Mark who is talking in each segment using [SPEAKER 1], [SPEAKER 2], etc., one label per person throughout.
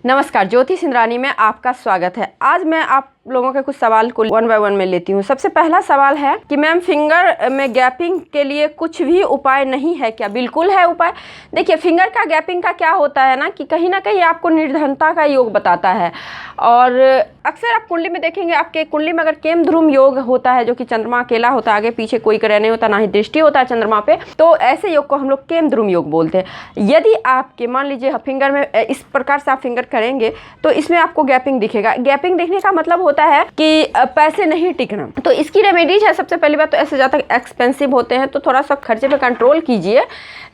[SPEAKER 1] नमस्कार, ज्योति सिंधरानी में आपका स्वागत है। आज मैं आप लोगों के कुछ सवाल को 1 बाय 1 में लेती हूँ। सबसे पहला सवाल है कि मैम फिंगर में गैपिंग के लिए कुछ भी उपाय नहीं है क्या? बिल्कुल है उपाय। देखिए, फिंगर का गैपिंग का क्या होता है ना कहीं आपको निर्धनता का योग बताता है। और अक्सर आप कुंडली में देखेंगे, आपके कुंडली में अगर केम ध्रुव योग होता है, जो कि चंद्रमा अकेला होता है, आगे पीछे कोई ग्रह नहीं होता, ना ही दृष्टि होता है चंद्रमा पे, तो ऐसे योग को हम लोग केम ध्रुव योग बोलते हैं। यदि आपके मान लीजिए फिंगर में इस प्रकार से आप फिंगर करेंगे तो इसमें आपको गैपिंग दिखेगा। गैपिंग दिखने का मतलब होता है कि पैसे नहीं टिकना। तो इसकी रेमेडीज है। सबसे पहली बात तो ऐसे ज़्यादा एक्सपेंसिव होते हैं तो थोड़ा सा खर्चे पे कंट्रोल कीजिए।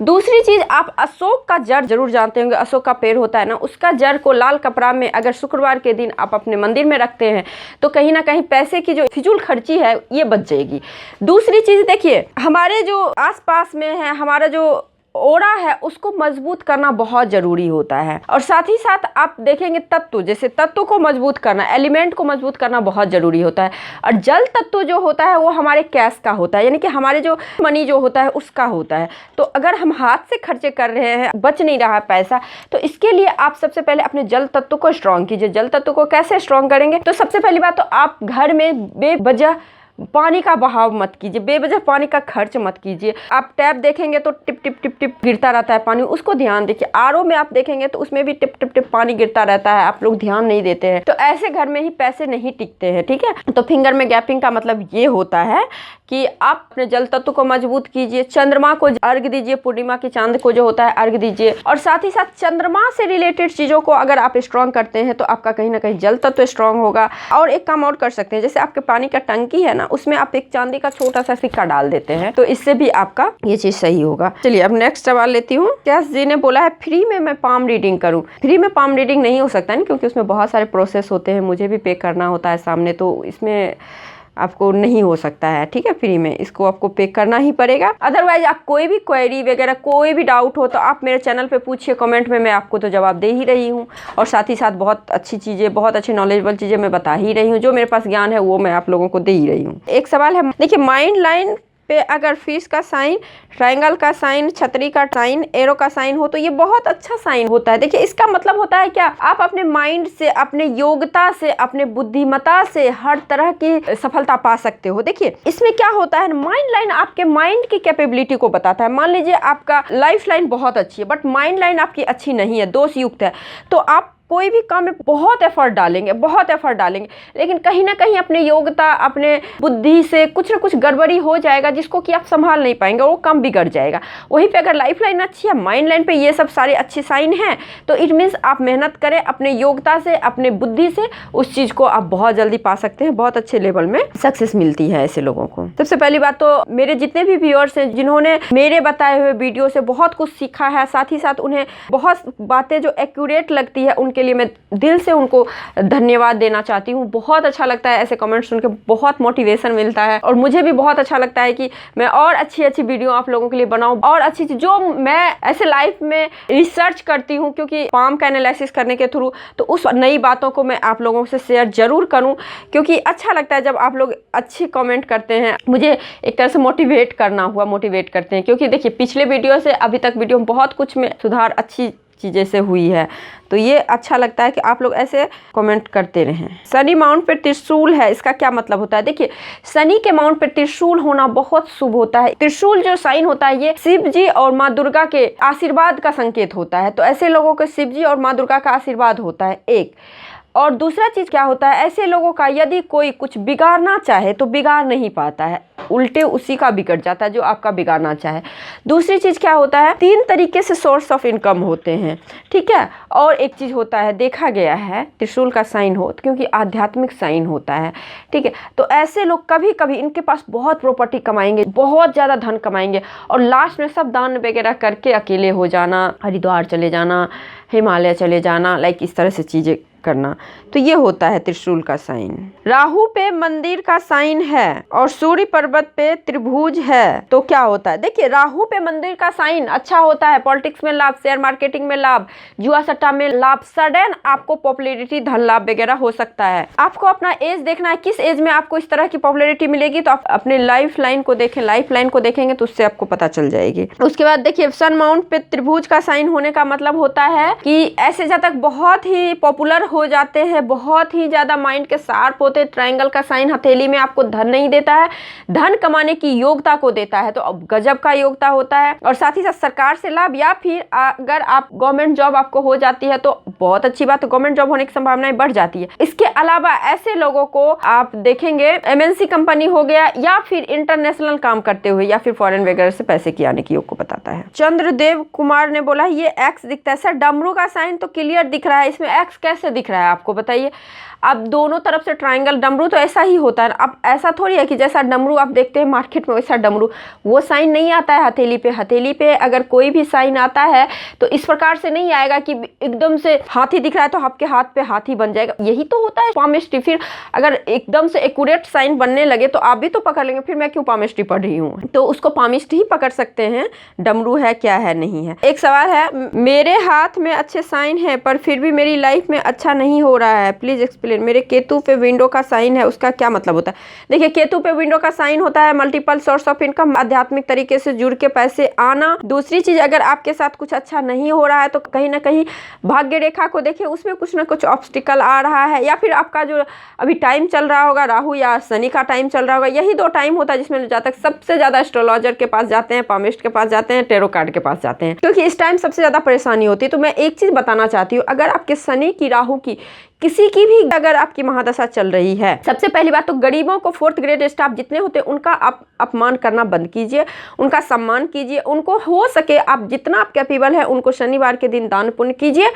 [SPEAKER 1] दूसरी चीज़, आप अशोक का जड़ जरूर जानते होंगे। अशोक का पेड़ होता है ना, उसका जड़ को लाल कपड़ा में अगर शुक्रवार के दिन आप अपने मंदिर में रखते हैं तो कहीं ना कहीं पैसे की जो फिजूल खर्ची है ये बच जाएगी। दूसरी चीज़, देखिए हमारे जो आसपास में है, हमारा जो ओरा है उसको मजबूत करना बहुत ज़रूरी होता है। और साथ ही साथ आप देखेंगे तत्व, जैसे तत्व को मजबूत करना, एलिमेंट को मजबूत करना बहुत ज़रूरी होता है। और जल तत्व जो होता है वो हमारे कैश का होता है, यानी कि हमारे जो मनी जो होता है उसका होता है। तो अगर हम हाथ से खर्चे कर रहे हैं, बच नहीं रहा है पैसा, तो इसके लिए आप सबसे पहले अपने जल तत्व को स्ट्रॉन्ग कीजिए। जल तत्व को कैसे स्ट्रॉन्ग करेंगे? तो सबसे पहली बात तो आप घर में बेवजह पानी का बहाव मत कीजिए, बेवजह पानी का खर्च मत कीजिए। आप टैप देखेंगे तो टिप टिप टिप टिप गिरता रहता है पानी, उसको ध्यान देखिए। आरओ में आप देखेंगे तो उसमें भी टिप टिप टिप पानी गिरता रहता है, आप लोग ध्यान नहीं देते हैं। तो ऐसे घर में ही पैसे नहीं टिकते हैं, ठीक है। तो फिंगर में गैपिंग का मतलब ये होता है कि आप अपने जल तत्व को मजबूत कीजिए, चंद्रमा को अर्घ दीजिए, पूर्णिमा की चांद को जो होता है अर्घ दीजिए। और साथ ही साथ चंद्रमा से रिलेटेड चीज़ों को अगर आप स्ट्रॉन्ग करते हैं तो आपका कहीं ना कहीं जल तत्व स्ट्रॉन्ग होगा। और एक काम और कर सकते हैं, जैसे आपके पानी का टंकी है ना, उसमें आप एक चांदी का छोटा सा सिक्का डाल देते हैं तो इससे भी आपका ये चीज सही होगा। चलिए अब नेक्स्ट सवाल लेती हूँ। कैश जी ने बोला है फ्री में मैं पाम रीडिंग करूँ। फ्री में पाम रीडिंग नहीं हो सकता है, क्योंकि उसमें बहुत सारे प्रोसेस होते हैं, मुझे भी पे करना होता है सामने, तो इसमें आपको नहीं हो सकता है, ठीक है। फ्री में इसको आपको पे करना ही पड़ेगा। अदरवाइज आप कोई भी क्वेरी वगैरह, कोई भी डाउट हो तो आप मेरे चैनल पे पूछिए कमेंट में, मैं आपको तो जवाब दे ही रही हूँ। और साथ ही साथ बहुत अच्छी चीज़ें, बहुत अच्छी नॉलेजेबल चीज़ें मैं बता ही रही हूँ। जो मेरे पास ज्ञान है वो मैं आप लोगों को दे ही रही हूँ। एक सवाल है, देखिए माइंड लाइन पे अगर फिश का साइन, ट्रायंगल का साइन, छतरी का साइन, एरो का साइन हो तो ये बहुत अच्छा साइन होता है। देखिए इसका मतलब होता है क्या, आप अपने माइंड से, अपने योग्यता से, अपने बुद्धिमत्ता से हर तरह की सफलता पा सकते हो। देखिए इसमें क्या होता है, माइंड लाइन आपके माइंड की कैपेबिलिटी को बताता है। मान लीजिए आपका लाइफ लाइन बहुत अच्छी है बट माइंड लाइन आपकी अच्छी नहीं है, दोष युक्त है, तो आप कोई भी काम में बहुत एफर्ट डालेंगे, लेकिन कहीं ना कहीं अपने योग्यता, अपने बुद्धि से कुछ ना कुछ गड़बड़ी हो जाएगा जिसको कि आप संभाल नहीं पाएंगे, वो काम बिगड़ जाएगा। वहीं पे अगर लाइफ लाइन अच्छी है, माइंड लाइन पे ये सब सारे अच्छे साइन हैं, तो इट मीन्स आप मेहनत करें अपने योग्यता से, अपने बुद्धि से, उस चीज़ को आप बहुत जल्दी पा सकते हैं। बहुत अच्छे लेवल में सक्सेस मिलती है ऐसे लोगों को। सबसे पहली बात तो मेरे जितने भी व्यूअर्स हैं जिन्होंने मेरे बताए हुए वीडियो से बहुत कुछ सीखा है, साथ ही साथ उन्हें बहुत बातें जो एक्यूरेट लगती है, उनके लिए मैं दिल से उनको धन्यवाद देना चाहती हूँ। बहुत अच्छा लगता है ऐसे कमेंट सुन के, बहुत मोटिवेशन मिलता है और मुझे भी बहुत अच्छा लगता है कि मैं और अच्छी अच्छी वीडियो आप लोगों के लिए बनाऊं, और अच्छी चीज जो मैं ऐसे लाइफ में रिसर्च करती हूँ, क्योंकि पाम का एनालिसिस करने के थ्रू, तो उस नई बातों को मैं आप लोगों से शेयर जरूर करूँ, क्योंकि अच्छा लगता है जब आप लोग अच्छी कमेंट करते हैं। मुझे एक तरह से मोटिवेट करते हैं, क्योंकि देखिए पिछले वीडियो से अभी तक वीडियो में बहुत कुछ में सुधार अच्छी चीज़ें से हुई है, तो ये अच्छा लगता है कि आप लोग ऐसे कमेंट करते रहें। शनि माउंट पर त्रिशूल है, इसका क्या मतलब होता है? देखिए शनि के माउंट पर त्रिशूल होना बहुत शुभ होता है। त्रिशूल जो साइन होता है ये शिव जी और माँ दुर्गा के आशीर्वाद का संकेत होता है, तो ऐसे लोगों को शिव जी और माँ दुर्गा का आशीर्वाद होता है एक। और दूसरा चीज़ क्या होता है, ऐसे लोगों का यदि कोई कुछ बिगाड़ना चाहे तो बिगाड़ नहीं पाता है, उल्टे उसी का बिगड़ जाता है जो आपका बिगाड़ना चाहे। दूसरी चीज़ क्या होता है, 3 तरीके से सोर्स ऑफ इनकम होते हैं, ठीक है। और एक चीज़ होता है, देखा गया है त्रिशूल का साइन हो क्योंकि आध्यात्मिक साइन होता है, ठीक है। तो ऐसे लोग कभी कभी इनके पास बहुत प्रॉपर्टी कमाएंगे, बहुत ज़्यादा धन कमाएंगे, और लास्ट में सब दान वगैरह करके अकेले हो जाना, हरिद्वार चले जाना, हिमालय चले जाना, लाइक इस तरह से चीज़ें करना। तो ये होता है त्रिशूल का साइन। राहु पे मंदिर का साइन है और सूर्य पर्वत पे त्रिभुज है तो क्या होता है? देखिए, राहु पे मंदिर का साइन अच्छा होता है, पॉलिटिक्स में लाभ, शेयर मार्केटिंग में लाभ, जुआ सट्टा में लाभ, सडन आपको पॉपुलैरिटी, धन लाभ वगैरह हो सकता है। आपको अपना एज देखना है, किस एज में आपको इस तरह की पॉपुलैरिटी मिलेगी, तो आप अपने लाइफ लाइन को देखें, लाइफ लाइन को देखेंगे तो उससे आपको पता चल जाएगी। उसके बाद देखिए, सन माउंट पे त्रिभुज का साइन होने का मतलब होता है कि ऐसे जातक बहुत ही पॉपुलर हो जाते हैं, बहुत ही ज्यादा माइंड के शार्प होते हैं। ट्रायंगल का साइन हथेली में आपको धन नहीं देता है, धन कमाने की योग्यता को देता है, तो अब गजब का योग्यता होता है। और साथ ही साथ सरकार से लाभ, या फिर अगर आप गवर्नमेंट जॉब आपको हो जाती है तो बहुत अच्छी बात है, गवर्नमेंट जॉब होने की संभावनाएं बढ़ जाती है। इसके अलावा ऐसे लोगों को आप देखेंगे एमएनसी कंपनी हो गया, या फिर इंटरनेशनल काम करते हुए, या फिर फॉरेन वगैरह से पैसे की आने की योग को बताता है। चंद्रदेव कुमार ने बोला ये एक्स दिखता है सर, डमरू का साइन तो क्लियर दिख रहा है, इसमें एक्स कैसे दिख रहा है आपको बताइए। अब दोनों तरफ से ट्रायंगल, डमरू तो ऐसा ही होता है। अब ऐसा थोड़ी है कि जैसा डमरू आप देखते हैं मार्केट में वैसा डमरू, वो साइन नहीं आता है हथेली पे। हथेली पे अगर कोई भी साइन आता है तो इस प्रकार से नहीं आएगा कि एकदम से हाथी दिख रहा है तो आपके हाथ पे हाथी बन जाएगा, यही तो होता है पामिस्ट्री। फिर अगर एकदम से एक्यूरेट साइन बनने लगे तो आप भी तो पकड़ लेंगे, फिर मैं क्यों पामिस्ट्री पढ़ रही हूँ। तो उसको पामिस्ट्री ही पकड़ सकते हैं, डमरू है क्या है नहीं है। एक सवाल है, मेरे हाथ में अच्छे साइन है पर फिर भी मेरी लाइफ में अच्छा नहीं हो रहा है, प्लीज एक्सप्लेन। मेरे केतु पे विंडो का साइन है, उसका क्या मतलब होता है? देखिए, केतु पे विंडो का साइन होता है मल्टीपल सोर्स ऑफ इनकम, आध्यात्मिक तरीके से जुड़ के पैसे आना। दूसरी चीज, अगर आपके साथ कुछ अच्छा नहीं हो रहा है तो कहीं ना कहीं भाग्य रेखा को देखिए, उसमें कुछ ना कुछ ऑब्स्टिकल आ रहा है, या फिर आपका जो अभी टाइम चल रहा होगा, राहु या शनि का टाइम चल रहा होगा, यही दो टाइम होता है जिसमें जातक सबसे ज्यादा एस्ट्रोलॉजर के पास जाते हैं, पामिस्ट के पास जाते हैं, टेरो कार्ड के पास जाते हैं, क्योंकि इस टाइम सबसे ज्यादा परेशानी होती है। तो मैं एक चीज बताना चाहती हूँ, अगर आपके शनि की, राहु की, किसी की भी अगर आपकी महादशा चल रही है, सबसे पहली बात तो गरीबों को, 4th ग्रेड स्टाफ जितने होते हैं उनका आप अपमान करना बंद कीजिए, उनका सम्मान कीजिए, उनको हो सके आप जितना आप कैपेबल है उनको शनिवार के दिन दान पुण्य कीजिए।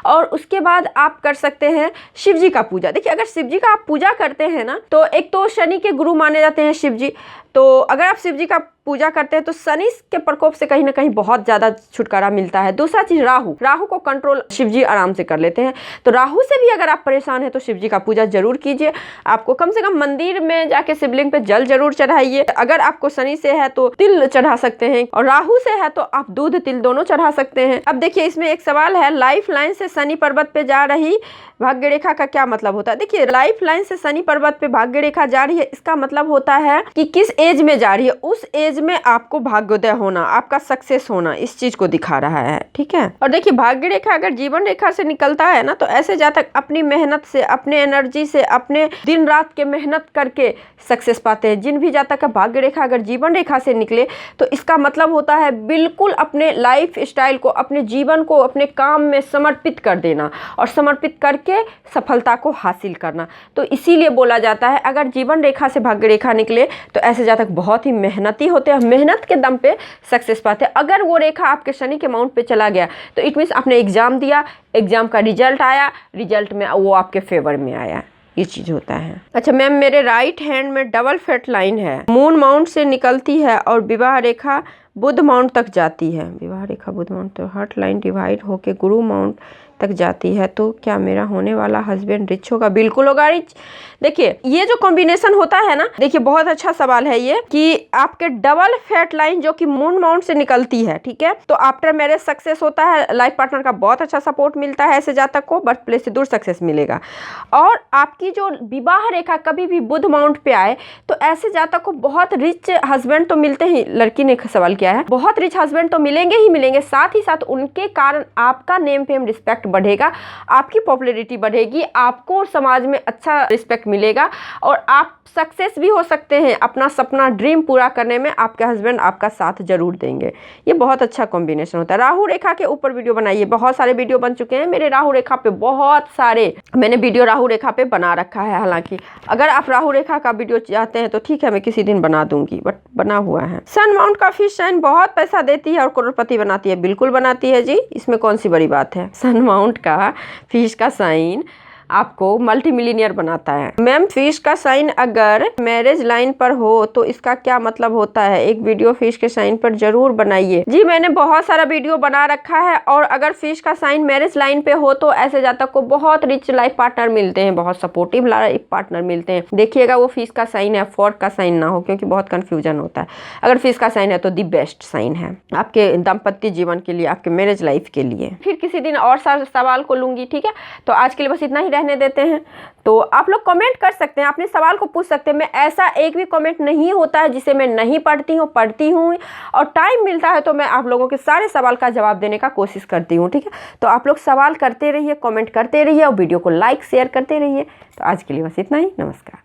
[SPEAKER 1] और उसके बाद आप कर सकते हैं शिव जी का पूजा। देखिए, अगर शिव जी का आप पूजा करते हैं ना, तो एक तो शनि के गुरु माने जाते हैं शिव जी, तो अगर आप शिव जी का पूजा करते हैं तो शनि के प्रकोप से कहीं ना कहीं बहुत ज्यादा छुटकारा मिलता है। दूसरा चीज, राहु को कंट्रोल शिव जी आराम से कर लेते हैं। तो राहु से भी अगर आप परेशान हैं तो शिव जी का पूजा जरूर कीजिए। आपको कम से कम मंदिर में जाके शिवलिंग पे जल जरूर चढ़ाइए। अगर आपको शनि से है तो तिल चढ़ा सकते हैं, और राहु से है तो आप दूध तिल दोनों चढ़ा सकते हैं। अब देखिए, इसमें एक सवाल है, लाइफ लाइन से शनि पर्वत पे जा रही भाग्य रेखा का क्या मतलब होता है? देखिए, लाइफ लाइन से शनि पर्वत पे भाग्य रेखा जा रही है, इसका मतलब होता है कि किस एज में जा रही है, उस एज में आपको भाग्योदय होना, आपका सक्सेस होना, इस चीज को दिखा रहा है। ठीक है। और देखिए, भाग्य रेखा अगर जीवन रेखा से निकलता है ना, तो ऐसे जातक अपनी मेहनत से, अपने एनर्जी से, अपने दिन रात के मेहनत करके सक्सेस पाते हैं। जिन भी जातक का भाग्य रेखा अगर जीवन रेखा से निकले तो इसका मतलब होता है बिल्कुल अपने लाइफ स्टाइल को, अपने जीवन को अपने काम में समर्पित कर देना, और समर्पित करके सफलता को हासिल करना। तो इसीलिए बोला जाता है, अगर जीवन रेखा से भाग्य रेखा निकले तो ऐसे जातक बहुत ही मेहनती होते हैं, मेहनत के दम पे सक्सेस पाते हैं। अगर वो रेखा आपके शनि के माउंट पे चला गया तो इट मीन्स आपने एग्जाम दिया, एग्जाम का रिजल्ट आया, रिजल्ट में वो आपके फेवर में आया, ये चीज होता है। अच्छा मैम, मेरे राइट हैंड में डबल फेट लाइन है, मून माउंट से निकलती है और विवाह रेखा बुध माउंट तक जाती है। विवाह रेखा बुध माउंट, तो हार्ट लाइन डिवाइड होके गुरु माउंट तक जाती है, तो क्या मेरा होने वाला हस्बैंड रिच होगा? बिल्कुल होगा रिच। देखिए, ये जो कॉम्बिनेशन होता है ना, देखिए बहुत अच्छा सवाल है ये, कि आपके डबल फैट लाइन जो कि मून माउंट से निकलती है, ठीक है, तो आफ्टर मैरिज सक्सेस होता है, लाइफ पार्टनर का बहुत अच्छा सपोर्ट मिलता है, ऐसे जातक को बर्थ प्लेस से दूर सक्सेस मिलेगा। और आपकी जो विवाह रेखा कभी भी बुध माउंट पे आए तो ऐसे जातक को बहुत रिच हस्बैंड तो मिलते ही, लड़की ने सवाल किया है, बहुत रिच हस्बैंड तो मिलेंगे ही मिलेंगे, साथ ही साथ उनके कारण आपका नेम फेम रिस्पेक्ट बढ़ेगा, आपकी पॉपुलैरिटी बढ़ेगी, आपको समाज में अच्छा रिस्पेक्ट मिलेगा, और आप सक्सेस भी हो सकते हैं अपना सपना ड्रीम पूरा करने में। आपके हस्बैंड आपका साथ जरूर देंगे। ये बहुत अच्छा कॉम्बिनेशन होता है। राहु रेखा के ऊपर वीडियो बनाइए, बहुत सारे वीडियो बन चुके हैं मेरे राहु रेखा पे, बहुत सारे मैंने वीडियो राहु रेखा पे बना रखा है। हालांकि अगर आप राहु रेखा का वीडियो चाहते हैं तो ठीक है, मैं किसी दिन बना दूंगी, बट बना हुआ है। सन माउंट का फिश साइन बहुत पैसा देती है और करोड़पति बनाती है। बिल्कुल बनाती है जी, इसमें कौन सी बड़ी बात है। सन माउंट का फिश का साइन आपको मल्टी मिलीनियर बनाता है। मैम फिश का साइन अगर मैरिज लाइन पर हो तो इसका क्या मतलब होता है? एक वीडियो फिश के साइन पर जरूर बनाइए। जी मैंने बहुत सारा वीडियो बना रखा है, और अगर फिश का साइन मैरिज लाइन पे हो तो ऐसे जातक को बहुत रिच लाइफ पार्टनर मिलते हैं, बहुत सपोर्टिव लाइफ पार्टनर मिलते हैं। देखिएगा वो फिश का साइन है, फॉर्क का साइन ना हो, क्योंकि बहुत कंफ्यूजन होता है। अगर फिश का साइन है तो दी बेस्ट साइन है आपके दाम्पत्य जीवन के लिए, आपके मैरिज लाइफ के लिए। फिर किसी दिन और सवाल को लूंगी, ठीक है? तो आज के लिए बस इतना ही रहने देते हैं। तो आप लोग कमेंट कर सकते हैं, अपने सवाल को पूछ सकते हैं। मैं ऐसा एक भी कमेंट नहीं होता है जिसे मैं नहीं पढ़ती हूँ, और टाइम मिलता है तो मैं आप लोगों के सारे सवाल का जवाब देने का कोशिश करती हूँ, ठीक है? तो आप लोग सवाल करते रहिए, कमेंट करते रहिए, और वीडियो को लाइक शेयर करते रहिए। तो आज के लिए बस इतना ही। नमस्कार।